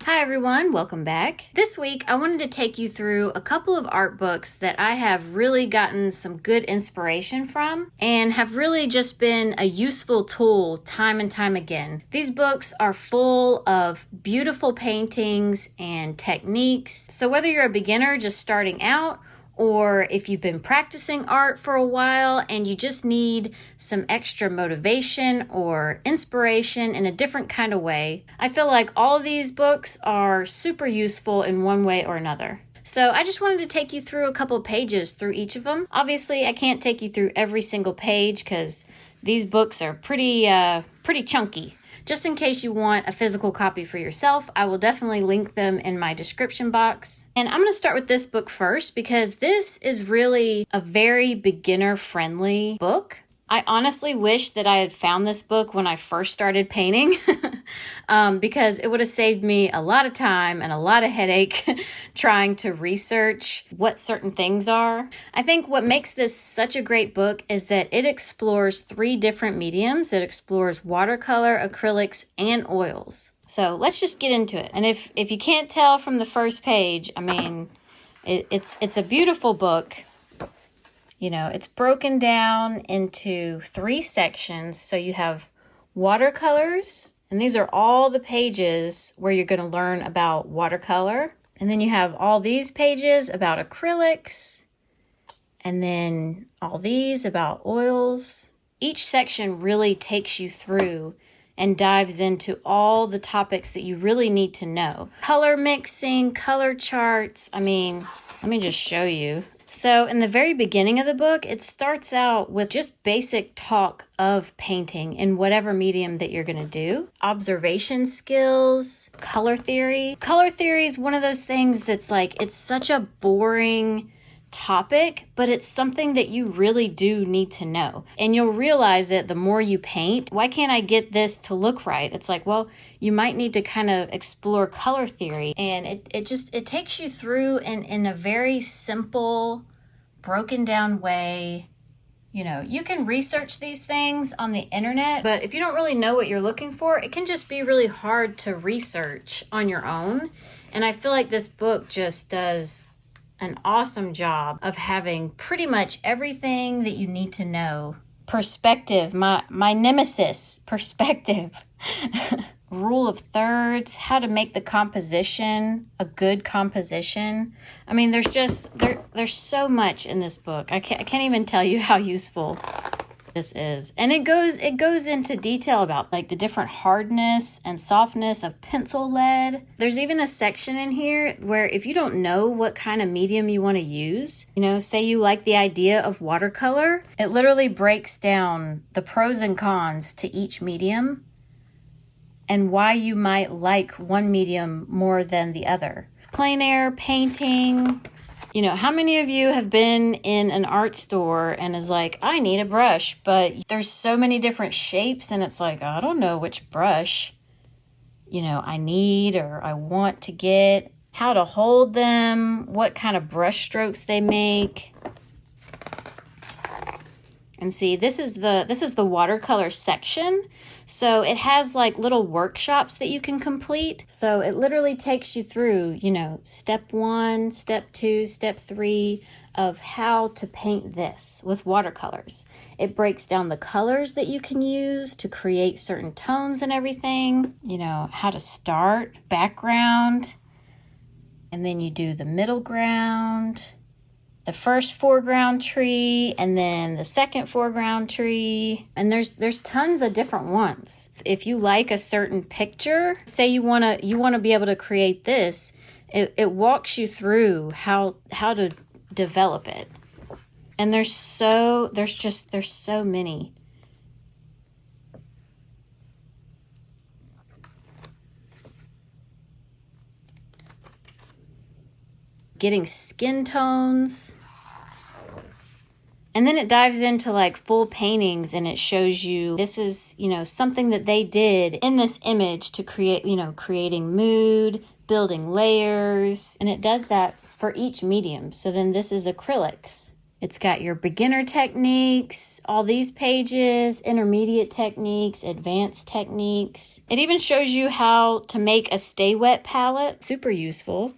Hi everyone, welcome back. This week I wanted to take you through a couple of art books that I have really gotten some good inspiration from and have really just been a useful tool time and time again. These books are full of beautiful paintings and techniques, so whether you're a beginner just starting out or if you've been practicing art for a while and you just need some extra motivation or inspiration in a different kind of way, I feel like all of these books are super useful in one way or another. So I just wanted to take you through a couple pages through each of them. Obviously, I can't take you through every single page because these books are pretty chunky. Just in case you want a physical copy for yourself, I will definitely link them in my description box. And I'm going to start with this book first because this is really a very beginner-friendly book. I honestly wish that I had found this book when I first started painting because it would have saved me a lot of time and a lot of headache trying to research what certain things are. I think what makes this such a great book is that it explores 3 different mediums. It explores watercolor, acrylics, and oils. So let's just get into it. And if you can't tell from the first page, I mean, it's a beautiful book. You know, it's broken down into 3 sections. So you have watercolors, and these are all the pages where you're going to learn about watercolor. And then you have all these pages about acrylics, and then all these about oils. Each section really takes you through and dives into all the topics that you really need to know. Color mixing, color charts. I mean, let me just show you. So in the very beginning of the book, it starts out with just basic talk of painting in whatever medium that you're going to do. Observation skills, color theory. Color theory is one of those things that's like, it's such a boring topic, but it's something that you really do need to know. And you'll realize it the more you paint. Why can't I get this to look right? It's like, well, you might need to kind of explore color theory. And it takes you through in a very simple, broken down way. You know, you can research these things on the internet, but if you don't really know what you're looking for, it can just be really hard to research on your own. And I feel like this book just does an awesome job of having pretty much everything that you need to know. Perspective, my nemesis, perspective. Rule of thirds, how to make the composition a good composition. I mean, there's so much in this book. I can't even tell you how useful this is. And it goes into detail about like the different hardness and softness of pencil lead. There's even a section in here where if you don't know what kind of medium you want to use, you know, say you like the idea of watercolor, it literally breaks down the pros and cons to each medium and why you might like one medium more than the other. Plein air painting. You know, how many of you have been in an art store and is like, I need a brush, but there's so many different shapes and it's like, I don't know which brush, you know, I need or I want to get, how to hold them, what kind of brush strokes they make. And see, this is the watercolor section. So it has like little workshops that you can complete. So it literally takes you through, you know, step 1, step 2, step 3 of how to paint this with watercolors. It breaks down the colors that you can use to create certain tones and everything, you know, how to start, background, and then you do the middle ground, the first foreground tree, and then the second foreground tree. And there's tons of different ones. If you like a certain picture, say you wanna be able to create this, it walks you through how to develop it. And there's so many. Getting skin tones. And then it dives into like full paintings and it shows you this is, you know, something that they did in this image to create, you know, creating mood, building layers. And it does that for each medium. So then this is acrylics. It's got your beginner techniques, all these pages, intermediate techniques, advanced techniques. It even shows you how to make a stay wet palette. Super useful.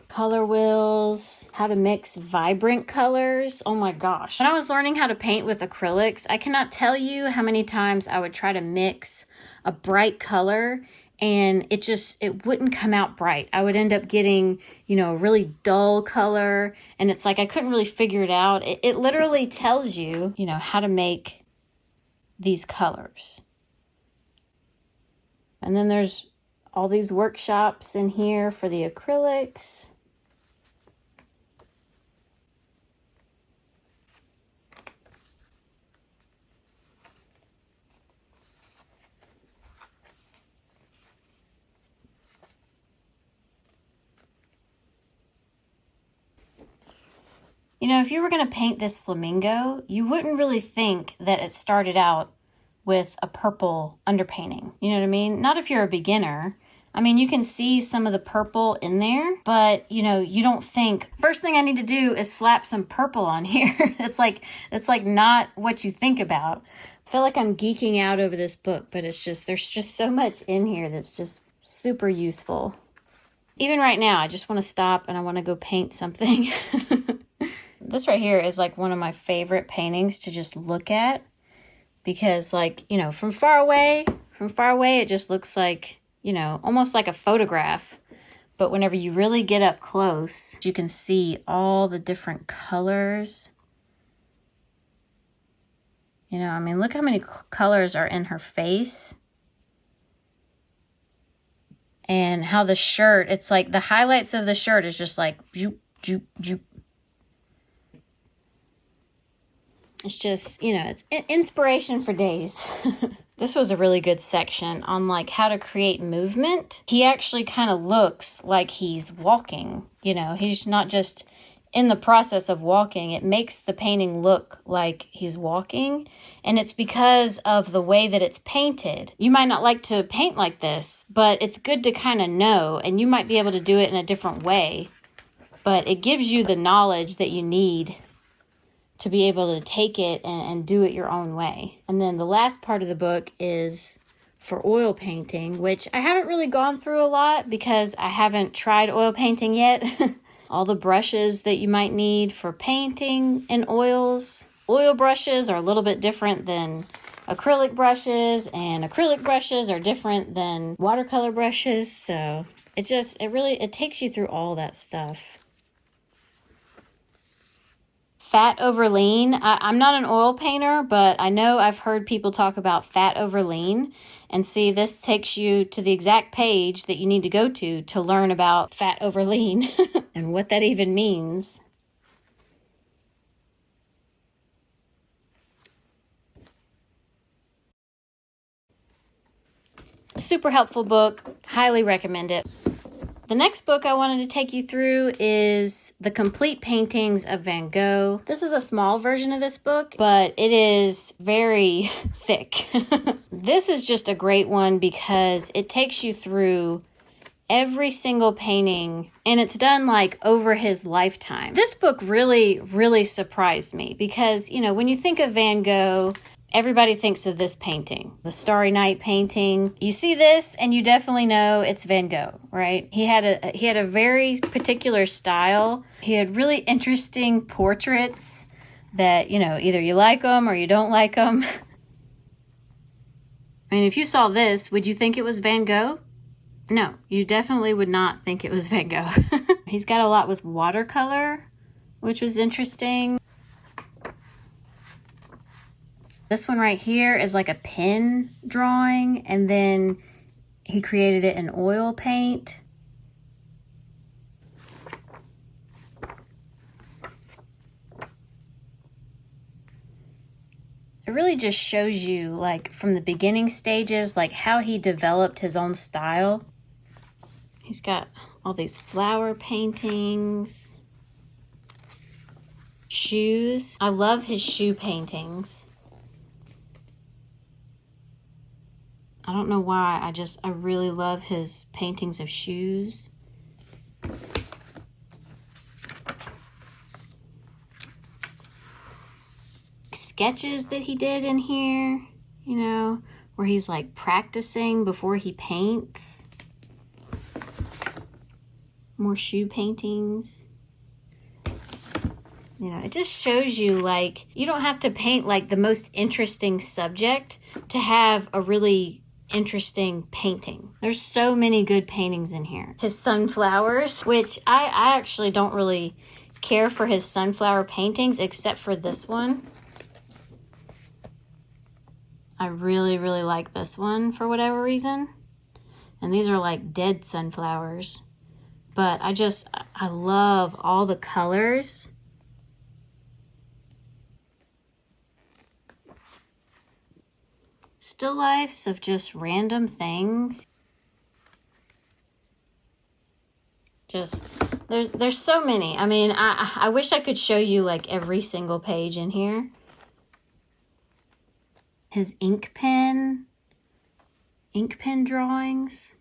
Color wheels, how to mix vibrant colors. Oh my gosh. When I was learning how to paint with acrylics, I cannot tell you how many times I would try to mix a bright color and it wouldn't come out bright. I would end up getting, a really dull color, and it's like I couldn't really figure it out. It literally tells you, how to make these colors. And then there's all these workshops in here for the acrylics. If you were going to paint this flamingo, you wouldn't really think that it started out with a purple underpainting. You know what I mean? Not if you're a beginner. I mean, you can see some of the purple in there, but you don't think, first thing I need to do is slap some purple on here. It's like not what you think about. I feel like I'm geeking out over this book, but there's just so much in here that's just super useful. Even right now, I just want to stop and I want to go paint something. This right here is like one of my favorite paintings to just look at because from far away, it just looks like, almost like a photograph. But whenever you really get up close, you can see all the different colors. Look how many colors are in her face. And how the shirt, it's like the highlights of the shirt is just like, joop, joop, joop. It's just, it's inspiration for days. This was a really good section on how to create movement. He actually kind of looks like he's walking. He's not just in the process of walking. It makes the painting look like he's walking. And it's because of the way that it's painted. You might not like to paint like this, but it's good to kind of know. And you might be able to do it in a different way. But it gives you the knowledge that you need to be able to take it and do it your own way. And then the last part of the book is for oil painting, which I haven't really gone through a lot because I haven't tried oil painting yet. All the brushes that you might need for painting in oils. Oil brushes are a little bit different than acrylic brushes, and acrylic brushes are different than watercolor brushes. So it takes you through all that stuff. Fat over lean. I'm not an oil painter, but I know I've heard people talk about fat over lean. And see, this takes you to the exact page that you need to go to learn about fat over lean and what that even means. Super helpful book. Highly recommend it. The next book I wanted to take you through is The Complete Paintings of Van Gogh. This is a small version of this book, but it is very thick. This is just a great one because it takes you through every single painting, and it's done over his lifetime. This book really, really surprised me because, when you think of Van Gogh, everybody thinks of this painting, the Starry Night painting. You see this and you definitely know it's Van Gogh, right? He had a very particular style. He had really interesting portraits that, either you like them or you don't like them. I mean, if you saw this, would you think it was Van Gogh? No, you definitely would not think it was Van Gogh. He's got a lot with watercolor, which was interesting. This one right here is like a pen drawing, and then he created it in oil paint. It really just shows you from the beginning stages, how he developed his own style. He's got all these flower paintings, shoes. I love his shoe paintings. I don't know why, I really love his paintings of shoes. sketches that he did in here, you know, where he's like practicing before he paints. More shoe paintings. You know, it just shows you, like, you don't have to paint like the most interesting subject to have a really interesting painting. There's so many good paintings in here. His sunflowers, which I actually don't really care for his sunflower paintings except for this one. I really, really like this one for whatever reason. And these are like dead sunflowers. But I love all the colors. Still lifes of just random things. Just, there's so many. I mean, I wish I could show you like every single page in here. His ink pen drawings.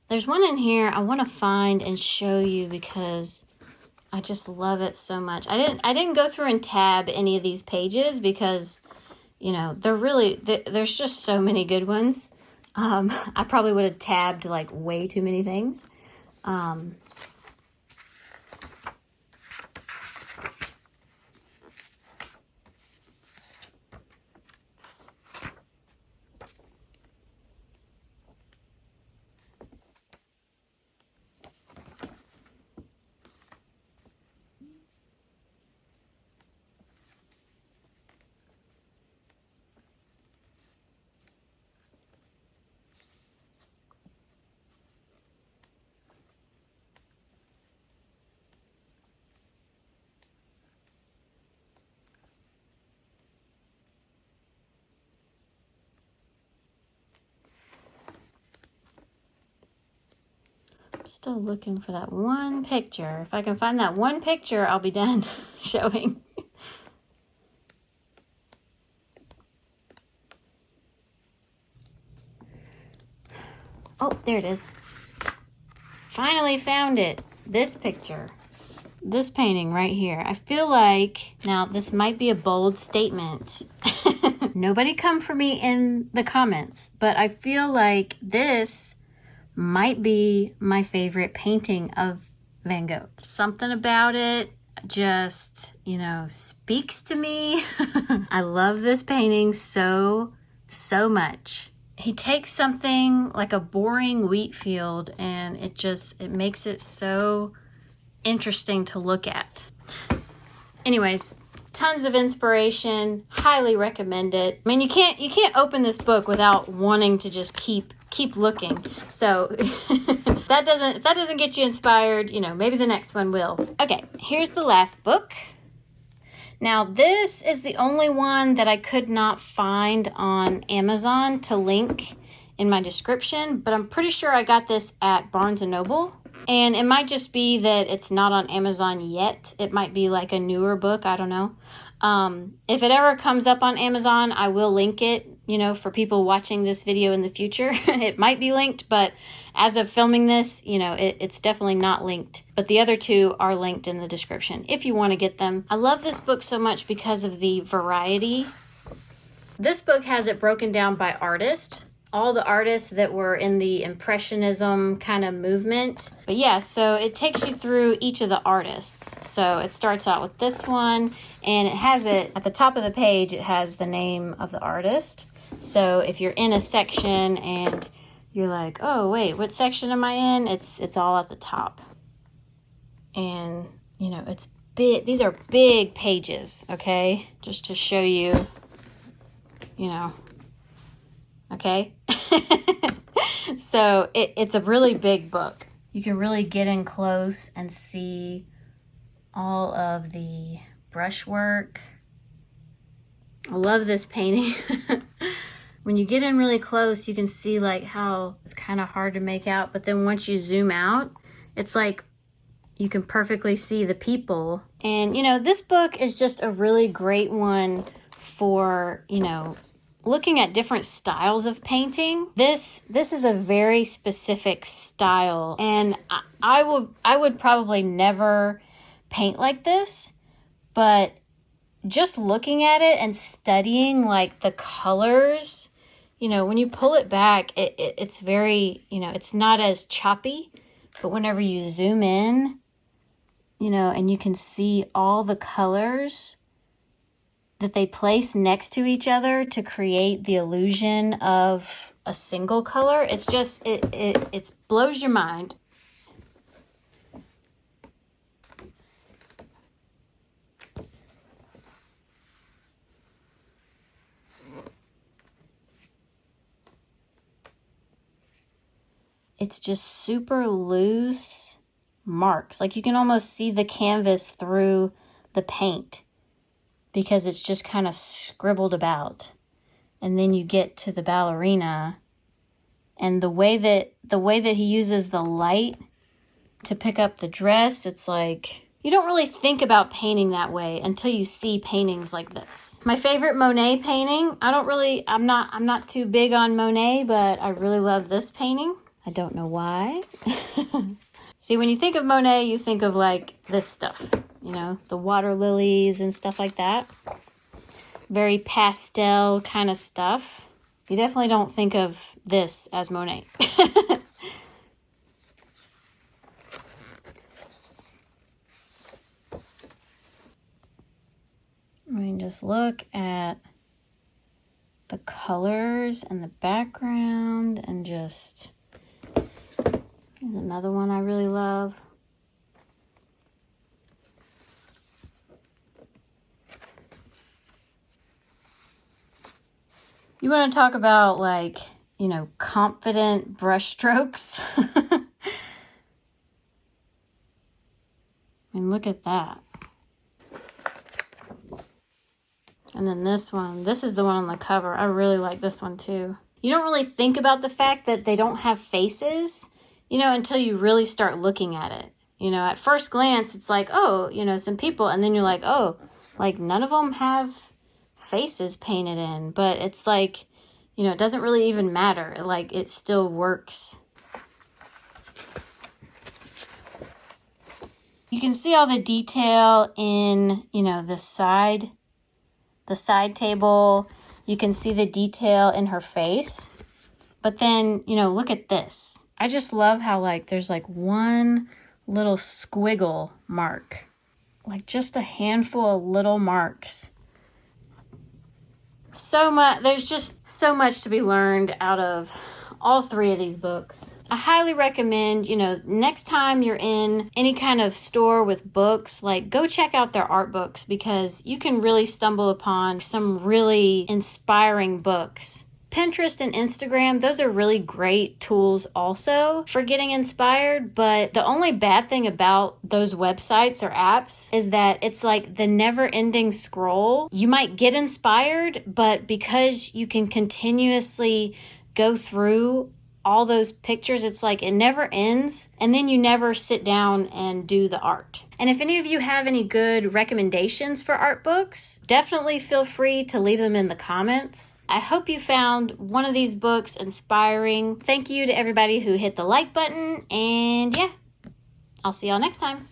There's one in here I want to find and show you because I just love it so much. I didn't go through and tab any of these pages because, you know, there's just so many good ones. I probably would have tabbed like way too many things. Still looking for that one picture. If I can find that one picture, I'll be done showing. Oh, there it is. Finally found it. This picture. This painting right here. I feel like, now this might be a bold statement. Nobody come for me in the comments, but I feel like this might be my favorite painting of Van Gogh. Something about it just, you know, speaks to me. I love this painting so much. He takes something like a boring wheat field and it makes it so interesting to look at. Anyways, tons of inspiration, highly recommend it. I mean, you can't open this book without wanting to just keep looking. So if that doesn't get you inspired, you know, maybe the next one will. Okay, here's the last book. Now, this is the only one that I could not find on Amazon to link in my description, but I'm pretty sure I got this at Barnes & Noble. And it might just be that it's not on Amazon yet. It might be like a newer book. I don't know. If it ever comes up on Amazon, I will link it, you know, for people watching this video in the future. It might be linked, but as of filming this, you know, it's definitely not linked. But the other two are linked in the description if you want to get them. I love this book so much because of the variety. This book has it broken down by artist. All the artists that were in the Impressionism kind of movement. But yeah, so it takes you through each of the artists. So it starts out with this one, and it has it at the top of the page, it has the name of the artist. So if you're in a section and you're like, oh wait, what section am I in? It's all at the top. And you know, it's big, these are big pages, okay? Just to show you, you know, okay? So it's a really big book. You can really get in close and see all of the brushwork. I love this painting. When you get in really close, you can see like how it's kind of hard to make out, but then once you zoom out, it's like you can perfectly see the people. And you know, this book is just a really great one for, you know, looking at different styles of painting. This is a very specific style, and I would probably never paint like this, but just looking at it and studying like the colors, you know, when you pull it back, it's very, you know, it's not as choppy, but whenever you zoom in, you know, and you can see all the colors that they place next to each other to create the illusion of a single color. It's just, it blows your mind. It's just super loose marks. Like you can almost see the canvas through the paint because it's just kind of scribbled about. And then you get to the ballerina, and the way that he uses the light to pick up the dress, it's like you don't really think about painting that way until you see paintings like this. My favorite Monet painting, I'm not too big on Monet, but I really love this painting. I don't know why. See, when you think of Monet, you think of like this stuff, you know, the water lilies and stuff like that. Very pastel kind of stuff. You definitely don't think of this as Monet. I mean, just look at the colors and the background, and just, here's another one I really love. You want to talk about, like, you know, confident brush strokes? I mean, look at that. And then this one, this is the one on the cover. I really like this one too. You don't really think about the fact that they don't have faces, you know, until you really start looking at it. You know, at first glance, it's like, oh, you know, some people. And then you're like, oh, like none of them have faces painted in. But it's like, you know, it doesn't really even matter. Like, it still works. You can see all the detail in, you know, the side table. You can see the detail in her face. But then, you know, look at this. I just love how, like, there's like one little squiggle mark. Like just a handful of little marks. So much, there's just so much to be learned out of all three of these books. I highly recommend, you know, next time you're in any kind of store with books, like go check out their art books, because you can really stumble upon some really inspiring books. Pinterest and Instagram, those are really great tools also for getting inspired, but the only bad thing about those websites or apps is that it's like the never-ending scroll. You might get inspired, but because you can continuously go through all those pictures, it's like it never ends, and then you never sit down and do the art. And if any of you have any good recommendations for art books, definitely feel free to leave them in the comments. I hope you found one of these books inspiring. Thank you to everybody who hit the like button, and yeah, I'll see y'all next time.